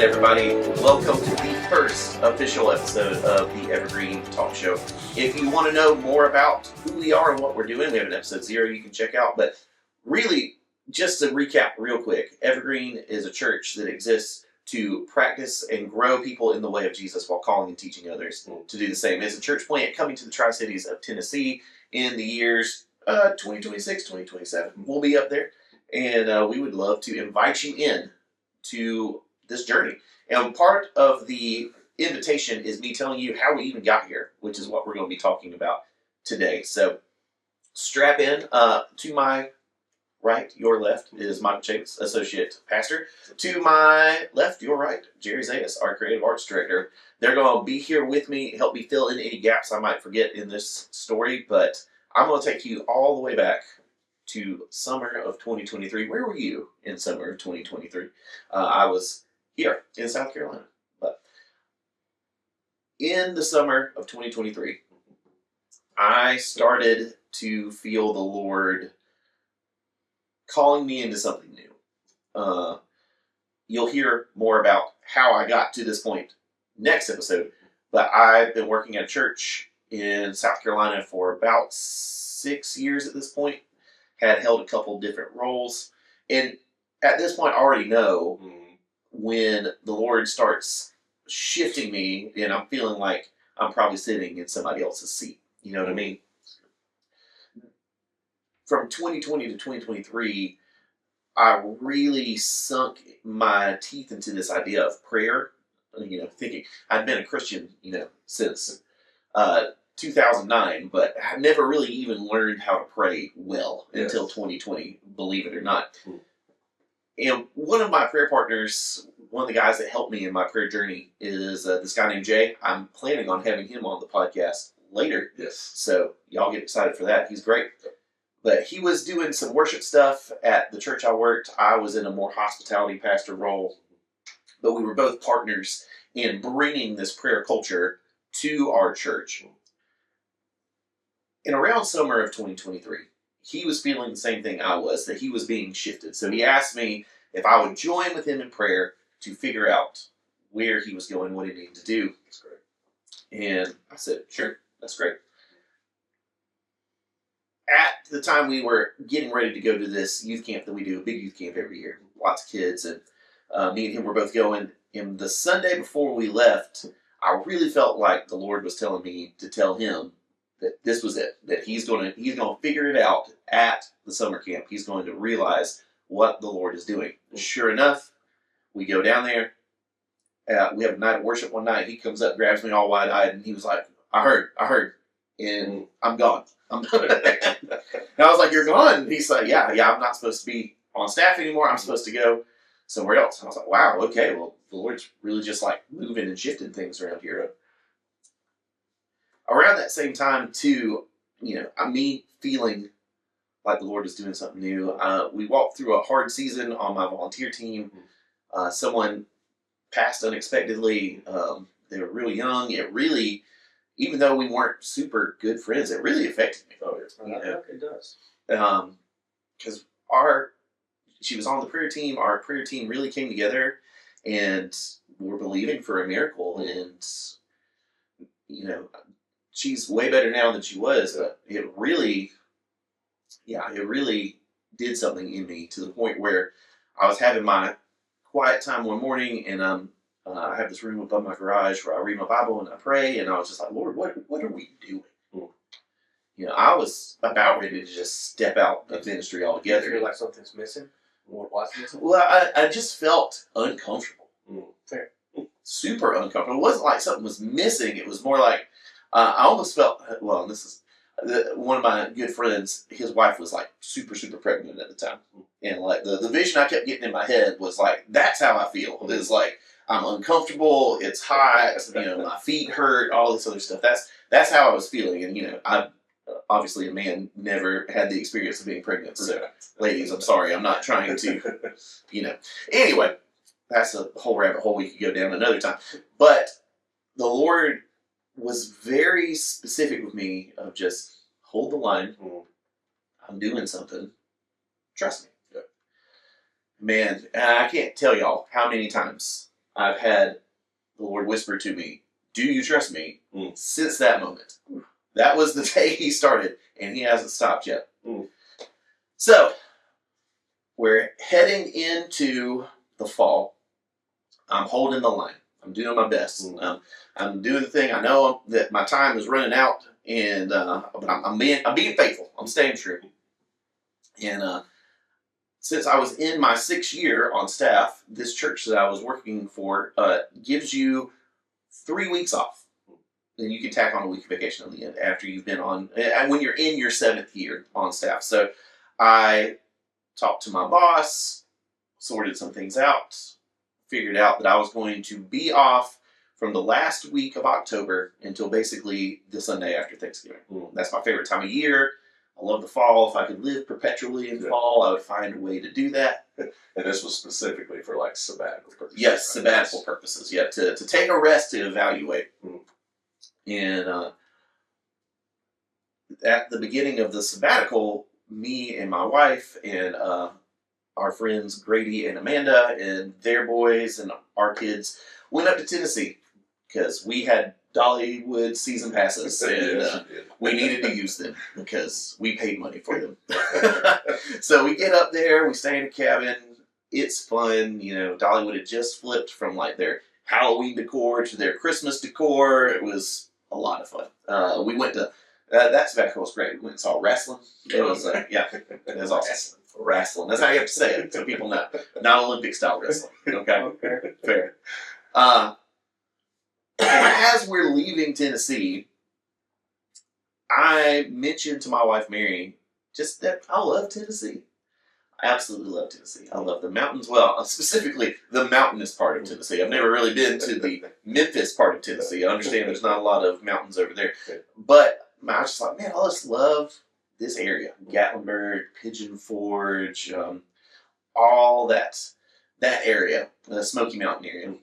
right, everybody. Welcome to the first official episode of the Evergreen Talk Show. If you want to know more about who we are and what we're doing, we have an episode 0 you can check out. But really, just to recap real quick, Evergreen is a church that exists to practice and grow people in the way of Jesus while calling and teaching others to do the same. It's a church plant coming to the Tri-Cities of Tennessee in the years 2026, 2027. We'll be up there, and we would love to invite you in to this journey. And part of the invitation is me telling you how we even got here, which is what we're going to be talking about today. So strap in. To my right, your left, is Michael Chavis, Associate Pastor. To my left, your right, Jerry Zayas, our Creative Arts Director. They're going to be here with me, help me fill in any gaps I might forget in this story, but I'm going to take you all the way back to summer of 2023. Where were you in summer of 2023? I was here in South Carolina. But in the summer of 2023, I started to feel the Lord calling me into something new. You'll hear more about how I got to this point next episode, but I've been working at a church in South Carolina for about 6 years at this point. Had held a couple different roles, and at this point I already know when the Lord starts shifting me and I'm feeling like I'm probably sitting in somebody else's seat. You know what I mean? From 2020 to 2023, I really sunk my teeth into this idea of prayer. Thinking I'd been a Christian, since 2009, but I never really even learned how to pray well until 2020, believe it or not. And one of my prayer partners, one of the guys that helped me in my prayer journey, is this guy named Jay. I'm planning on having him on the podcast later. Yes. So y'all get excited for that. He's great. But he was doing some worship stuff at the church I worked. I was in a more hospitality pastor role. But we were both partners in bringing this prayer culture to our church. In around summer of 2023, he was feeling the same thing I was, that he was being shifted. So he asked me if I would join with him in prayer to figure out where he was going, what he needed to do. That's great. And I said, sure, that's great. At the time we were getting ready to go to this youth camp that we do, a big youth camp every year, lots of kids, and me and him were both going. And the Sunday before we left, I really felt like the Lord was telling me to tell him that this was it, that he's going to figure it out at the summer camp. He's going to realize what the Lord is doing. Sure enough, we go down there. We have a night of worship one night. He comes up, grabs me all wide-eyed, and he was like, I heard, and I'm gone. And I was like, you're gone? And he's like, yeah, I'm not supposed to be on staff anymore. I'm supposed to go somewhere else. And I was like, wow, okay, well, the Lord's really just like moving and shifting things around here. Around that same time, too, me feeling like the Lord was doing something new. We walked through a hard season on my volunteer team. Someone passed unexpectedly. They were really young. It really, even though we weren't super good friends, it really affected me. Oh, yes. It does. Because she was on the prayer team. Our prayer team really came together, and we're believing for a miracle. And, she's way better now than she was. It really did something in me to the point where I was having my quiet time one morning, and I have this room above my garage where I read my Bible and I pray, and I was just like, Lord, what are we doing? I was about ready to just step out of ministry altogether. You feel like something's missing? What's missing? Well, I just felt uncomfortable. Fair. Super uncomfortable. It wasn't like something was missing. It was more like, I almost felt, well, this is, one of my good friends, his wife was like super, super pregnant at the time. And like the vision I kept getting in my head was like, that's how I feel. It's like, I'm uncomfortable, it's hot, my feet hurt, all this other stuff. That's how I was feeling. And, I obviously a man never had the experience of being pregnant. So ladies, I'm sorry, I'm not trying to, Anyway, that's a whole rabbit hole we could go down another time. But the Lord was very specific with me of just hold the line. I'm doing something. Trust me. Man, I can't tell y'all how many times I've had the Lord whisper to me, "Do you trust me?" Since that moment. That was the day he started, and he hasn't stopped yet. So, we're heading into the fall. I'm holding the line. I'm doing my best. I'm doing the thing. I know that my time is running out, and but I'm being faithful. I'm staying true. And since I was in my 6th year on staff, this church that I was working for gives you 3 weeks off. Then you can tack on a week of vacation on the end after you've been on, and when you're in your 7th year on staff. So I talked to my boss, sorted some things out, figured out that I was going to be off from the last week of October until basically the Sunday after Thanksgiving. That's my favorite time of year. I love the fall. If I could live perpetually in fall, I would find a way to do that. And this was specifically for like sabbatical purposes. Yes, right? sabbatical purposes. Yeah, to take a rest to evaluate. And at the beginning of the sabbatical, me and my wife and our friends Grady and Amanda and their boys and our kids went up to Tennessee because we had Dollywood season passes and we needed to use them because we paid money for them. So we get up there, we stay in a cabin. It's fun. You know, Dollywood had just flipped from like their Halloween decor to their Christmas decor. It was a lot of fun. We went to that sabbatical was great. We went and saw wrestling. It was it was awesome. Wrestling. That's how you have to say it so people know. Not Olympic style wrestling. Okay? Fair. And as we're leaving Tennessee, I mentioned to my wife Mary just that I love Tennessee. I absolutely love Tennessee. I love the mountains. Well, specifically the mountainous part of Tennessee. I've never really been to the Memphis part of Tennessee. I understand there's not a lot of mountains over there. But I was just like, man, I just love this area. Gatlinburg, Pigeon Forge, all that area, the Smoky Mountain area.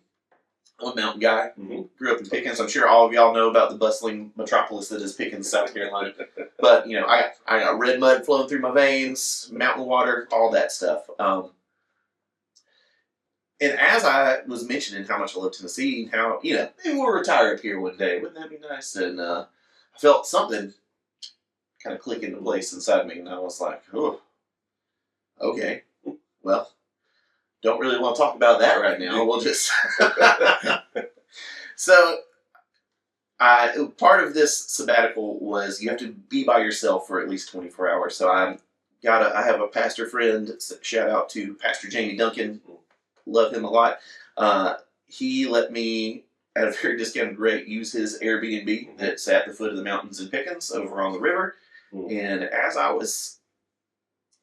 I'm a mountain guy. Grew up in Pickens. I'm sure all of y'all know about the bustling metropolis that is Pickens, South Carolina. But, you know, I got red mud flowing through my veins, mountain water, all that stuff. And as I was mentioning how much I love Tennessee, and how, you know, maybe we'll retire up here one day. Wouldn't that be nice? And I felt something kind of click into place inside me. And I was like, oh, okay, well, don't really want to talk about that right now. We'll just... So, part of this sabbatical was you have to be by yourself for at least 24 hours. So I have a pastor friend, shout out to Pastor Jamie Duncan, love him a lot. He let me, at a very discounted rate, use his Airbnb that's at the foot of the mountains in Pickens over on the river. And as I was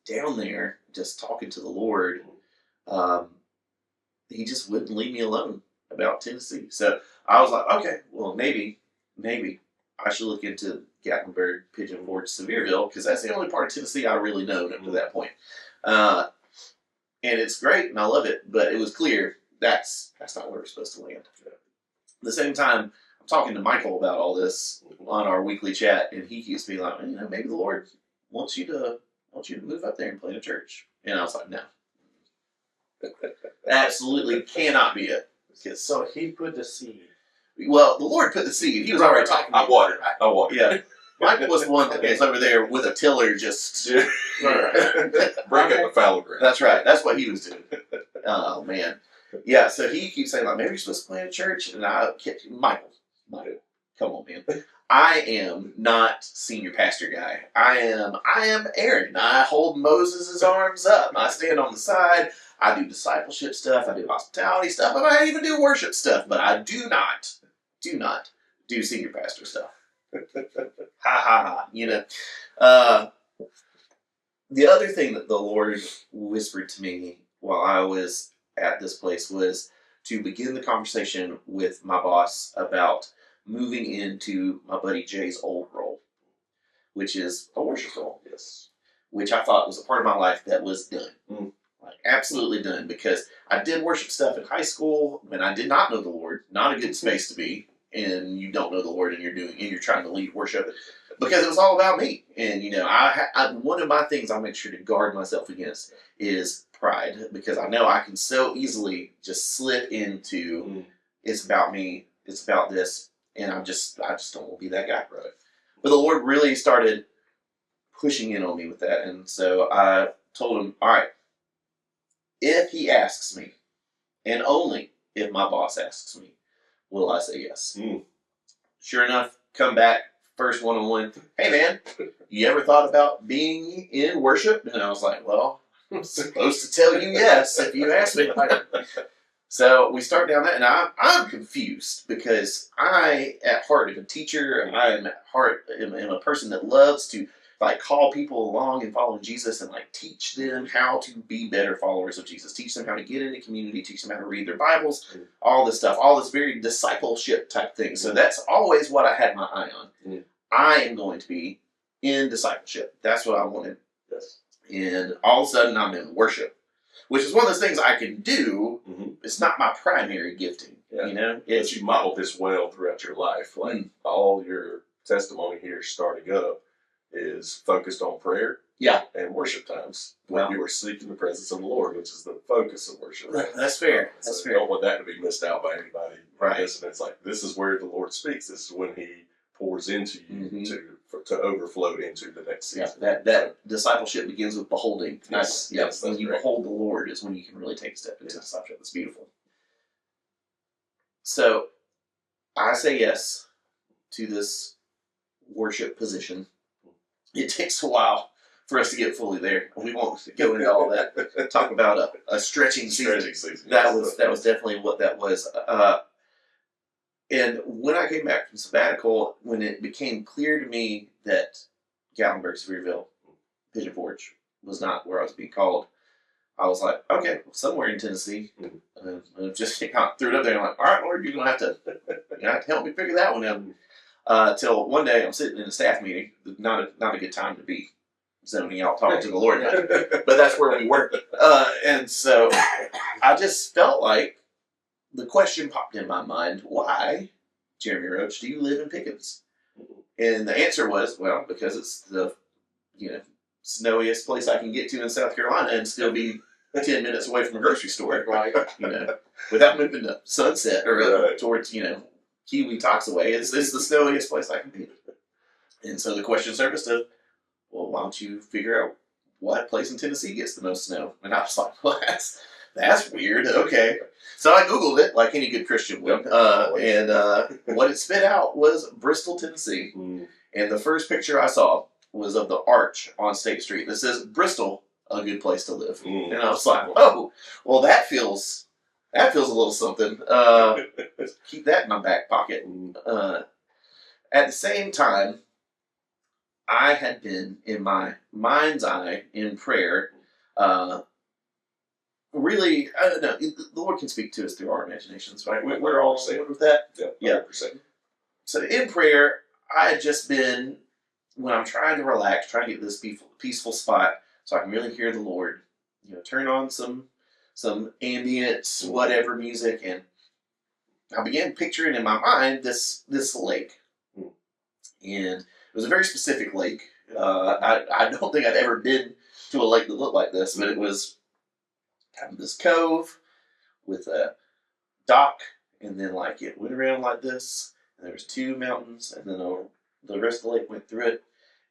down there just talking to the Lord, he just wouldn't leave me alone about Tennessee. So I was like, okay, well, maybe I should look into Gatlinburg, Pigeon Forge, Sevierville, because that's the only part of Tennessee I really know up to that point. And it's great, and I love it, but it was clear that's not where we're supposed to land. At the same time, I'm talking to Michael about all this on our weekly chat, and he keeps being like, you know, maybe the Lord wants you to move up there and plant a church. And I was like, no. Absolutely cannot be it. So he put the seed. Well, the Lord put the seed. He was already talking. I watered. Yeah. Michael was the one that was over there with a tiller just... Bring up the fallow ground. That's right. That's what he was doing. Oh, man. Yeah, so he keeps saying, like, maybe you're supposed to plant a church. And I kept... Michael, come on, man. I am not senior pastor guy. I am Aaron. I hold Moses' arms up. I stand on the side. I do discipleship stuff. I do hospitality stuff. And I even do worship stuff. But I do not do senior pastor stuff. Ha ha ha. You know. The other thing that the Lord whispered to me while I was at this place was to begin the conversation with my boss about moving into my buddy Jay's old role, which is a worship role. Yes. Which I thought was a part of my life that was done. Like, absolutely done, because I did worship stuff in high school when I did not know the Lord. Not a good space to be, and you don't know the Lord, and you're trying to lead worship. because it was all about me. And one of my things I make sure to guard myself against is pride, because I know I can so easily just slip into it's about me, it's about this, and I just don't want to be that guy. Right. But the Lord really started pushing in on me with that, and so I told him, all right, if he asks me, and only if my boss asks me, will I say yes? Sure enough, come back, first one-on-one. Hey, man, you ever thought about being in worship? And I was like, well, I'm supposed to tell you yes if you ask me. So we start down that, and I'm confused because I, at heart, am a teacher. I am at heart am a person that loves to call people along and follow Jesus and teach them how to be better followers of Jesus. Teach them how to get into community. Teach them how to read their Bibles. All this stuff. All this very discipleship type thing. So that's always what I had my eye on. I am going to be in discipleship. That's what I wanted. Yes. And all of a sudden, I'm in worship, which is one of those things I can do. It's not my primary gifting. Yeah. But you modeled this well throughout your life. All your testimony here starting up is focused on prayer and worship times when you are seeking the presence of the Lord, which is the focus of worship. That's fair. That's fair. I don't want that to be missed out by anybody. Right. And it's this is where the Lord speaks. This is when He pours into you to overflow into the next season. That discipleship begins with beholding. Yes. When you behold the Lord is when you can really take a step into discipleship. That's beautiful. So I say yes to this worship position. It takes a while for us to get fully there. We won't go into all that. Talk about a stretching season. That was definitely what that was. And when I came back from sabbatical, when it became clear to me that Gatlinburg, Sevierville, Pigeon Forge was not where I was being called, I was like, okay, somewhere in Tennessee. Just kind of threw it up there. And I'm like, all right, Lord, you're gonna have to help me figure that one out. Till one day I'm sitting in a staff meeting. Not a good time to be zoning out talking to the Lord, but that's where we were. And so I just felt like the question popped in my mind: why, Jeremy Roach, do you live in Pickens? And the answer was, well, because it's the snowiest place I can get to in South Carolina and still be 10 minutes away from a grocery store, without moving to Sunset or towards Kiwi Toxaway. It's the snowiest place I can be. And so the question surfaced of, well, why don't you figure out what place in Tennessee gets the most snow? And I was like, well, that's weird. Okay. So I Googled it like any good Christian would. And what it spit out was Bristol, Tennessee. And the first picture I saw was of the arch on State Street that says, Bristol, a good place to live. And I was like, oh, well, that feels a little something. Keep that in my back pocket. At the same time, I had been in my mind's eye in prayer. Really, I don't know. The Lord can speak to us through our imaginations, right? We're all saying with that. Yeah, 100%. So in prayer, I had just been, when I'm trying to relax, trying to get this peaceful spot so I can really hear the Lord, turn on some ambient, whatever music, and I began picturing in my mind this lake. And it was a very specific lake. I don't think I'd ever been to a lake that looked like this, but it was kind of this cove with a dock, and then it went around like this, and there was two mountains, and then the rest of the lake went through it,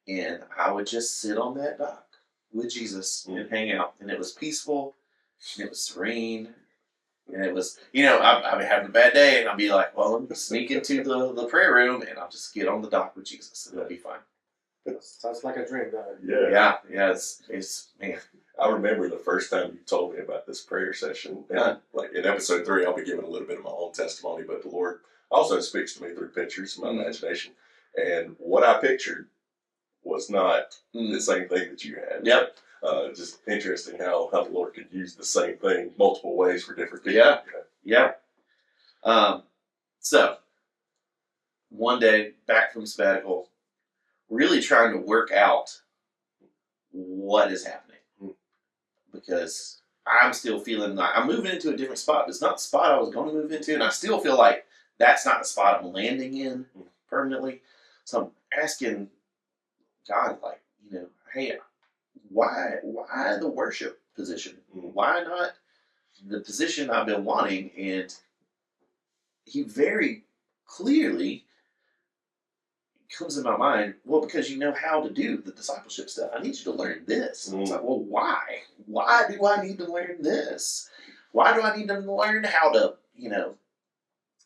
and I would just sit on that dock with Jesus and hang out, and it was peaceful, and it was serene, and it was, I'd be having a bad day, and I'd be like, well, let me sneak into the prayer room, and I'll just get on the dock with Jesus, and it'll be fine. Sounds like a dream, doesn't it? Yeah, it's man. I remember the first time you told me about this prayer session. And in episode 3, I'll be giving a little bit of my own testimony, but the Lord also speaks to me through pictures and my imagination. And what I pictured was not the same thing that you had. Yep. Just interesting how the Lord could use the same thing multiple ways for different people. Yeah. So, one day, back from sabbatical, really trying to work out what is happening. Because I'm still feeling like I'm moving into a different spot. It's not the spot I was going to move into, and I still feel like that's not the spot I'm landing in permanently. So I'm asking God, like, hey, why the worship position? Why not the position I've been wanting? And he very clearly comes in my mind, well, because you know how to do the discipleship stuff. I need you to learn this. And it's like, well, why? Why do I need to learn this? Why do I need to learn how to,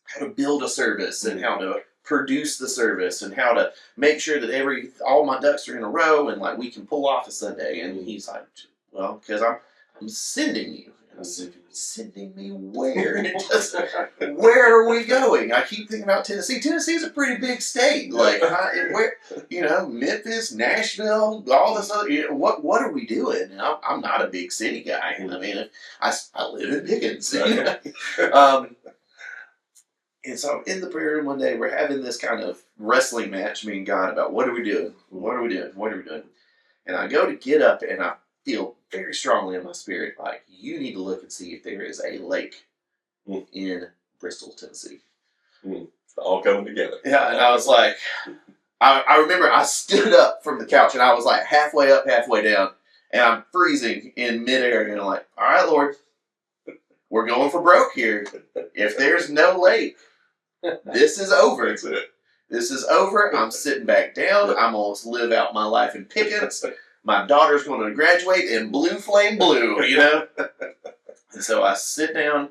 how to build a service and how to produce the service and how to make sure that all my ducks are in a row and like we can pull off a Sunday? And he's like, well, because I'm sending you. And I said, sending me where? And it doesn't. Where are we going? I keep thinking about Tennessee. Tennessee's a pretty big state. Like, where? Memphis, Nashville, all this other. What are we doing? And I'm not a big city guy. I mean, I live in Pickens. And so I'm in the prayer room one day. We're having this kind of wrestling match, me and God, about what are we doing? What are we doing? What are we doing? And I go to get up, and I feel very strongly in my spirit, like, you need to look and see if there is a lake in Bristol, Tennessee. It's all coming together. Yeah, and I was like, I remember I stood up from the couch, and I was like halfway up, halfway down, and I'm freezing in midair, and I'm like, all right, Lord, we're going for broke here. If there's no lake, this is over. That's it. This is over. I'm sitting back down. I'm going to live out my life in Pickens. My daughter's going to graduate in Blue Flame Blue, And so I sit down.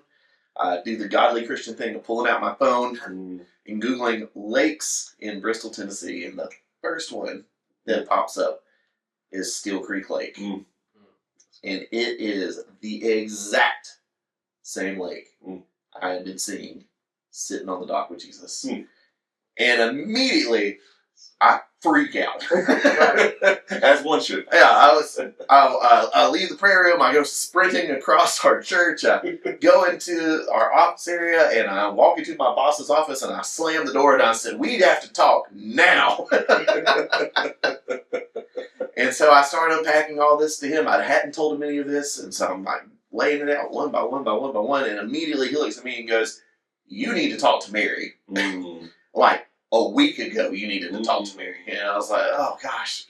I do the godly Christian thing of pulling out my phone and Googling lakes in Bristol, Tennessee. And the first one that pops up is Steel Creek Lake. And it is the exact same lake I had been seeing sitting on the dock with Jesus. And immediately I freak out. As one should. Yeah, I leave the prayer room. I go sprinting across our church. I go into our office area, and I walk into my boss's office, and I slam the door, and I said, "We'd have to talk now." And so I started unpacking all this to him. I hadn't told him any of this, and so I'm like laying it out one by one by one by one, and immediately he looks at me and goes, "You need to talk to Mary." Like, a week ago, you needed to talk to Mary. And I was like, oh gosh,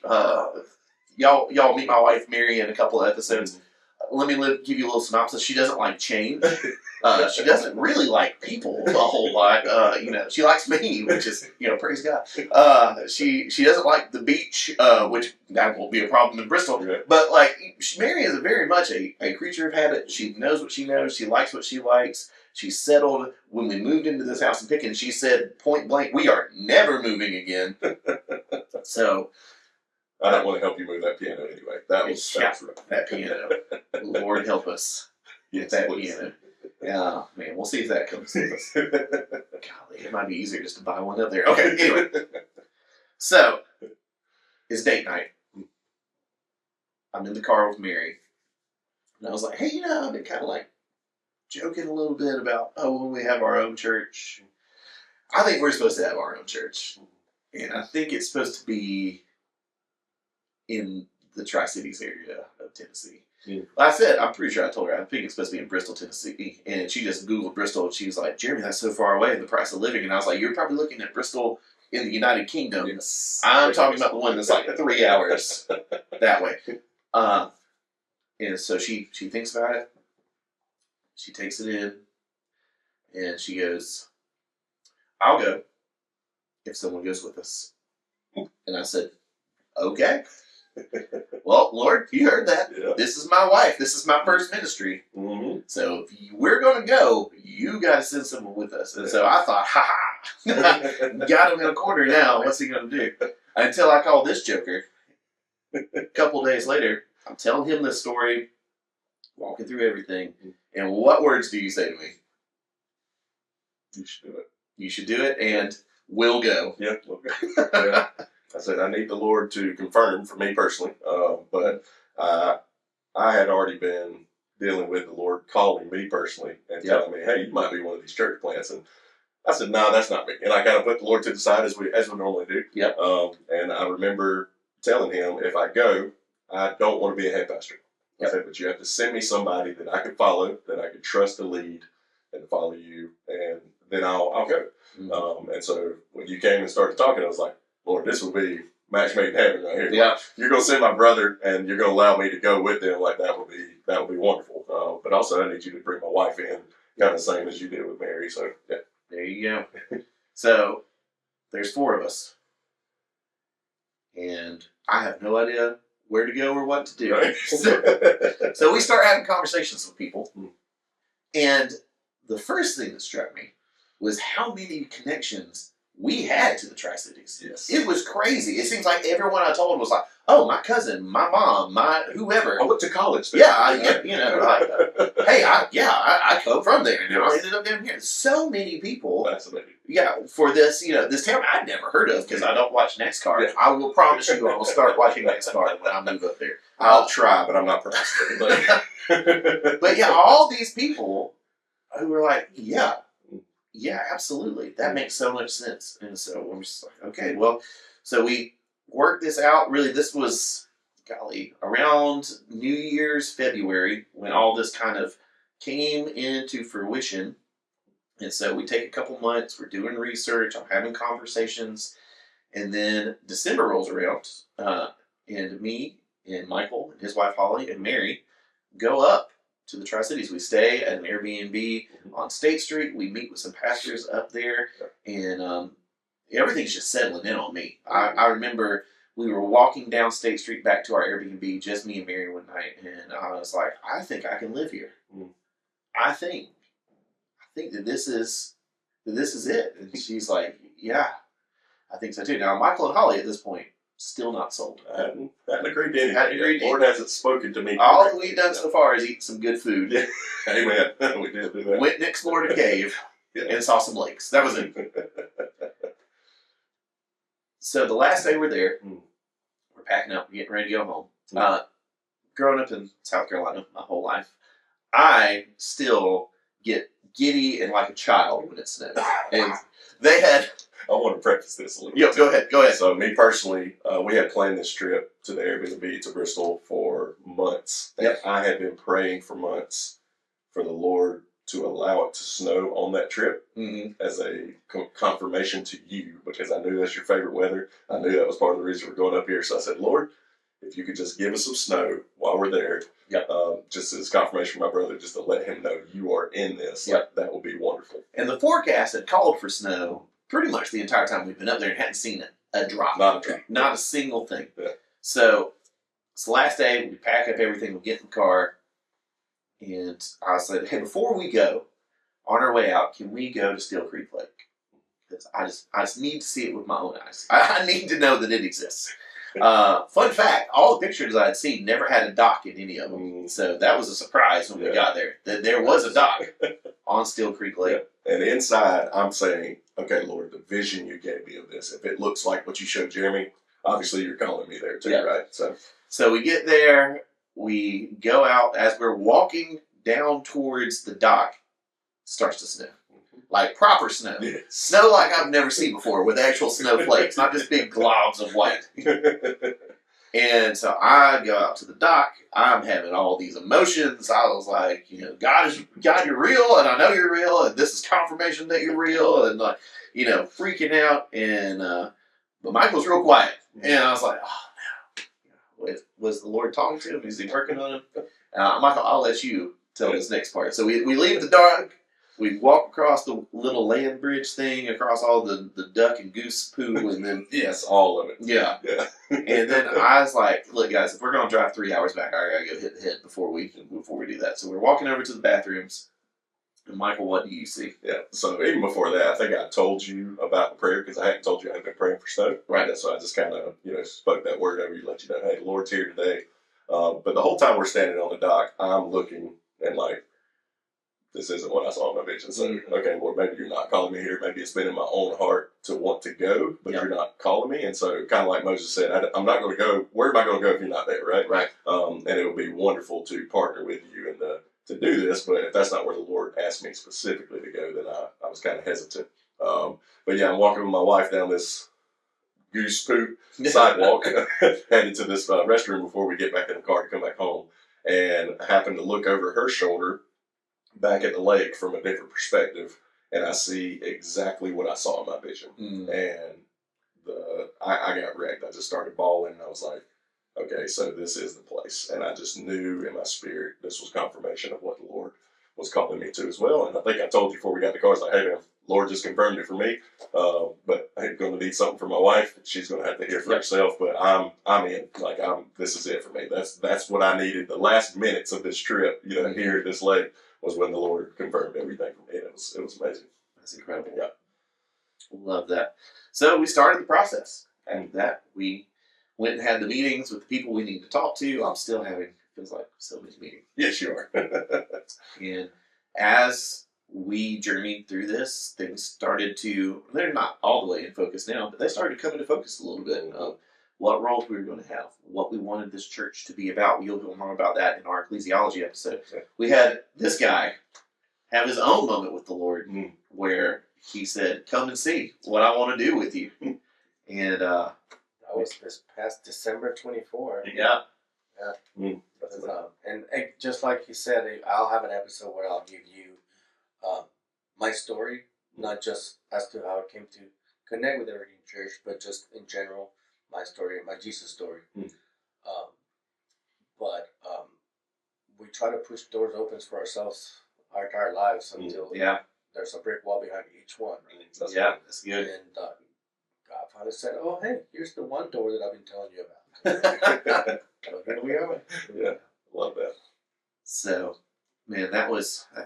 y'all meet my wife Mary in a couple of episodes. Let me give you a little synopsis. She doesn't like change. She doesn't really like people a whole lot. She likes me, which is, praise God. She doesn't like the beach, which that won't be a problem in Bristol. Yeah. But like, Mary is very much a creature of habit. She knows what she knows. She likes what she likes. She settled. When we moved into this house in Pickens, she said point blank, we are never moving again. So I don't want to help you move that piano anyway. That was rough. That piano. Lord help us with that piano. Yeah, man, we'll see if that comes with us. Golly, it might be easier just to buy one up there. Okay, anyway. So, it's date night. I'm in the car with Mary. And I was like, hey, I've been kind of like joking a little bit about, when we have our own church. I think we're supposed to have our own church. And I think it's supposed to be in the Tri-Cities area of Tennessee. Like I said, I'm pretty sure I told her, I think it's supposed to be in Bristol, Tennessee. And she just Googled Bristol, and she was like, Jeremy, that's so far away, the price of living. And I was like, you're probably looking at Bristol in the United Kingdom. Yes. I'm talking about the one that's like 3 hours that way. And so she thinks about it. She takes it in, and she goes, I'll go if someone goes with us. And I said, okay. Well, Lord, you heard that. Yeah. This is my wife. This is my first ministry. Mm-hmm. So if we're going to go, you got to send someone with us. And so I thought, got him in a corner now. What's he going to do? Until I called this joker. A couple days later, I'm telling him this story, walking through everything. And what words do you say to me? You should do it. You should do it, and we'll go. Yeah, we'll go. Yeah. I said, I need the Lord to confirm for me personally, but I had already been dealing with the Lord calling me personally and telling me, hey, you might be one of these church plants. And I said, no, that's not me. And I kind of put the Lord to the side as we normally do. Yep. And I remember telling him, if I go, I don't want to be a head pastor. I said, but you have to send me somebody that I could follow, that I could trust to lead and to follow you, and then I'll go. Mm-hmm. And so when you came and started talking, I was like, Lord, this will be match made in heaven right here. Yeah. You're going to send my brother, and you're going to allow me to go with them. Like that would be wonderful. But also, I need you to bring my wife in, kind of the same as you did with Mary. So yeah. There you go. So there's 4 of us, and I have no idea where to go or what to do. Right. So we start having conversations with people, and the first thing that struck me was how many connections we had to the Tri-Cities. Yes. It was crazy. It seems like everyone I told was like, oh, my cousin, my mom, my whoever. I went to college there. Yeah, hey, I come from there, and I ended up down here. So many people. Fascinating. Yeah, for this, this town I'd never heard of because I don't watch NASCAR. Yeah. I will promise you I will start watching NASCAR when I move up there. I'll try, but I'm not promising. But yeah, all these people who were like, yeah, absolutely. That makes so much sense. And so I'm just like, okay, well, so we worked this out. Really, this was, around New Year's, February, when all this kind of came into fruition. And so we take a couple months, we're doing research, I'm having conversations, and then December rolls around, and me and Michael and his wife Holly and Mary go up to the Tri-Cities. We stay at an Airbnb on State Street. We meet with some pastors up there, and everything's just settling in on me. I remember we were walking down State Street back to our Airbnb, just me and Mary one night, and I was like, I think I can live here. I think that this is it. And she's like, yeah, I think so too. Now, Michael and Holly at this point, still not sold. I hadn't agreed to anything. Hadn't agreed to Lord hasn't spoken to me. All we've done so far is eat some good food. Yeah. Amen. We did do that. Went and explored a cave and saw some lakes. That was it. So the last day we're there, we're packing up, getting ready to go home. Growing up in South Carolina my whole life, I still get giddy and like a child when it snows. And they had... I want to preface this a little bit. Go ahead. So me personally, we had planned this trip to the Airbnb to Bristol for months. Yep. I had been praying for months for the Lord to allow it to snow on that trip as a confirmation to you, because I knew that's your favorite weather. I knew that was part of the reason we're going up here. So I said, Lord, if you could just give us some snow while we're there, just as confirmation from my brother, just to let him know you are in this, that would be wonderful. And the forecast had called for snow pretty much the entire time we've been up there and hadn't seen a drop. Not a drop. Not a single thing. Yeah. So it's the last day, we pack up everything, we get in the car, and I said, hey, before we go, on our way out, can we go to Steel Creek Lake? Because I just need to see it with my own eyes. I need to know that it exists. Fun fact, all the pictures I had seen never had a dock in any of them. So that was a surprise when we got there, that there was a dock on Steel Creek Lake. Yeah. And inside, I'm saying, okay, Lord, the vision you gave me of this, if it looks like what you showed Jeremy, obviously you're calling me there too, right? So we get there, we go out, as we're walking down towards the dock, it starts to snow. Like proper snow. Yes. Snow like I've never seen before, with actual snowflakes, not just big globs of white. And so I go out to the dock. I'm having all these emotions. I was like, God, you're real, and I know you're real, and this is confirmation that you're real, and freaking out. And but Michael's real quiet, and I was like, oh no, was the Lord talking to him? Is he working on him? Michael, I'll let you tell this next part. So we leave the dock. We walk across the little land bridge thing, across all the duck and goose poo, and then... Yes, all of it. Yeah. And then I was like, look, guys, if we're going to drive 3 hours back, I got to go hit the head before we do that. So we're walking over to the bathrooms. And Michael, what do you see? Yeah, so even before that, I think I told you about the prayer, because I hadn't told you I had been praying for snow. Right. So I just kind of, spoke that word over you, let you know, hey, the Lord's here today. But the whole time we're standing on the dock, I'm looking and like, this isn't what I saw in my vision. So, okay, Lord, maybe you're not calling me here. Maybe it's been in my own heart to want to go, but you're not calling me. And so, kind of like Moses said, I'm not going to go. Where am I going to go if you're not there, right? Right. And it would be wonderful to partner with you and to do this. But if that's not where the Lord asked me specifically to go, then I was kind of hesitant. But yeah, I'm walking with my wife down this goose poop sidewalk, headed to this restroom before we get back in the car to come back home. And I happened to look over her shoulder back at the lake from a different perspective, and I see exactly what I saw in my vision. And I got wrecked. I just started bawling, and I was like, okay, so this is the place. And I just knew in my spirit this was confirmation of what the Lord was calling me to as well. And I think I told you before we got in the car, I was like, hey, man, Lord just confirmed it for me. But I'm going to need something for my wife. She's going to have to hear for herself. But I'm in. Like, this is it for me. That's what I needed. The last minutes of this trip, here at this lake, was when the Lord confirmed everything for me. And it was amazing. That's incredible. Yeah. Love that. So we started the process. After that, we went and had the meetings with the people we need to talk to. I'm still having, feels like, so many meetings. Yes, you are. And as we journeyed through this, things started to, they're not all the way in focus now, but they started to come into focus a little bit of what roles we were going to have, what we wanted this church to be about. You'll hear more about that in our ecclesiology episode. Yeah. We had this guy have his own moment with the Lord where he said, come and see what I want to do with you. And that was this past December 24. yeah. And just like he said, I'll have an episode where I'll give you my story, not just as to how I came to connect with Evergreen Church, but just in general, my story, my Jesus story. But we try to push doors open for ourselves our entire lives until there's a brick wall behind each one. Right? That's good. And God finally said, "Oh, hey, here's the one door that I've been telling you about." So here we are. Yeah, love that. So, man, that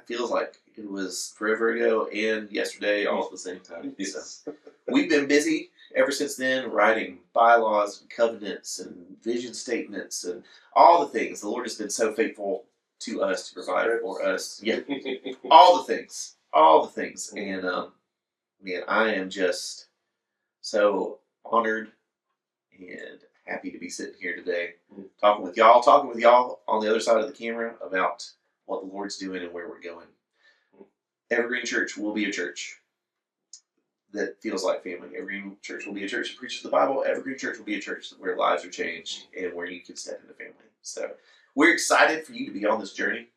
feels like it was forever ago and yesterday all at the same time. So, we've been busy ever since then, writing bylaws and covenants and vision statements and all the things. The Lord has been so faithful to us to provide for us. Yeah, all the things. And, man, I am just so honored and happy to be sitting here today talking with y'all on the other side of the camera about what the Lord's doing and where we're going. Evergreen Church will be a church that feels like family. Evergreen Church will be a church that preaches the Bible. Evergreen Church will be a church where lives are changed and where you can step into family. So we're excited for you to be on this journey.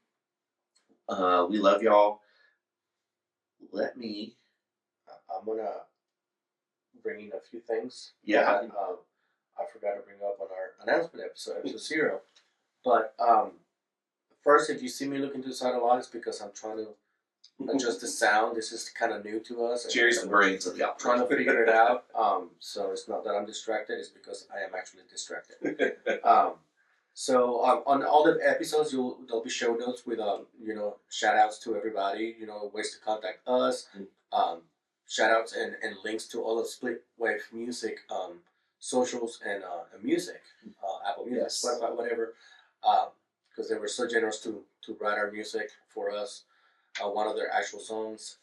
We love y'all. I'm going to bring in a few things. Yeah. That, I forgot to bring up on our announcement episode 0. But first, if you see me looking to the side a lot, it's because I'm trying to adjust the sound. This is kind of new to us. Jerry's the brains of the trying to figure it out. So it's not that I'm distracted. It's because I am actually distracted. So on all the episodes, there'll be show notes with shout outs to everybody. Ways to contact us. Shout outs and links to all of Split Wave Music socials and music, Apple Music, Spotify, whatever. Because they were so generous to write our music for us. One of their actual songs,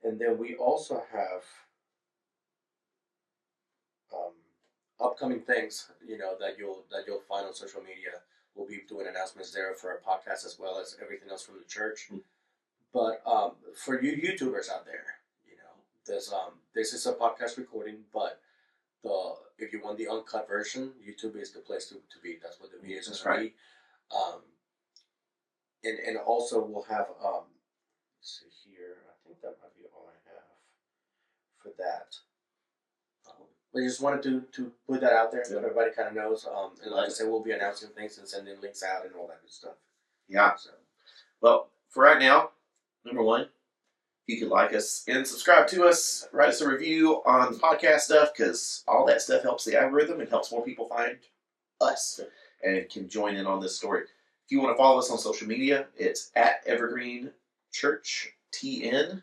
and then we also have upcoming things that you'll find on social media. We'll be doing announcements there for our podcast as well as everything else from the church. But for you YouTubers out there, this is a podcast recording, but if you want the uncut version, YouTube is the place to be. That's what the videos is going to be. And also we'll have let's see here. I think that might be all I have for that. But I just wanted to put that out there so everybody kind of knows. And like I said, we'll be announcing things and sending links out and all that good stuff. Yeah. So, well, for right now, number one, if you could like us and subscribe to us, write us a review on the podcast stuff, because all that stuff helps the algorithm and helps more people find us and can join in on this story. If you want to follow us on social media, it's at Evergreen Church TN.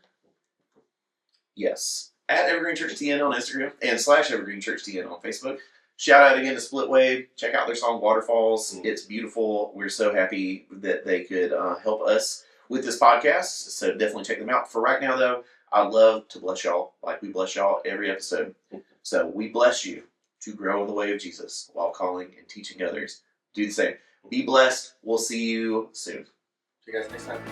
Yes, at Evergreen Church TN on Instagram and /Evergreen Church TN on Facebook. Shout out again to Split Wave. Check out their song Waterfalls. It's beautiful. We're so happy that they could help us with this podcast. So definitely check them out. For right now, though, I'd love to bless y'all like we bless y'all every episode. So we bless you to grow in the way of Jesus while calling and teaching others. Do the same. Be blessed. We'll see you soon. See you guys next time.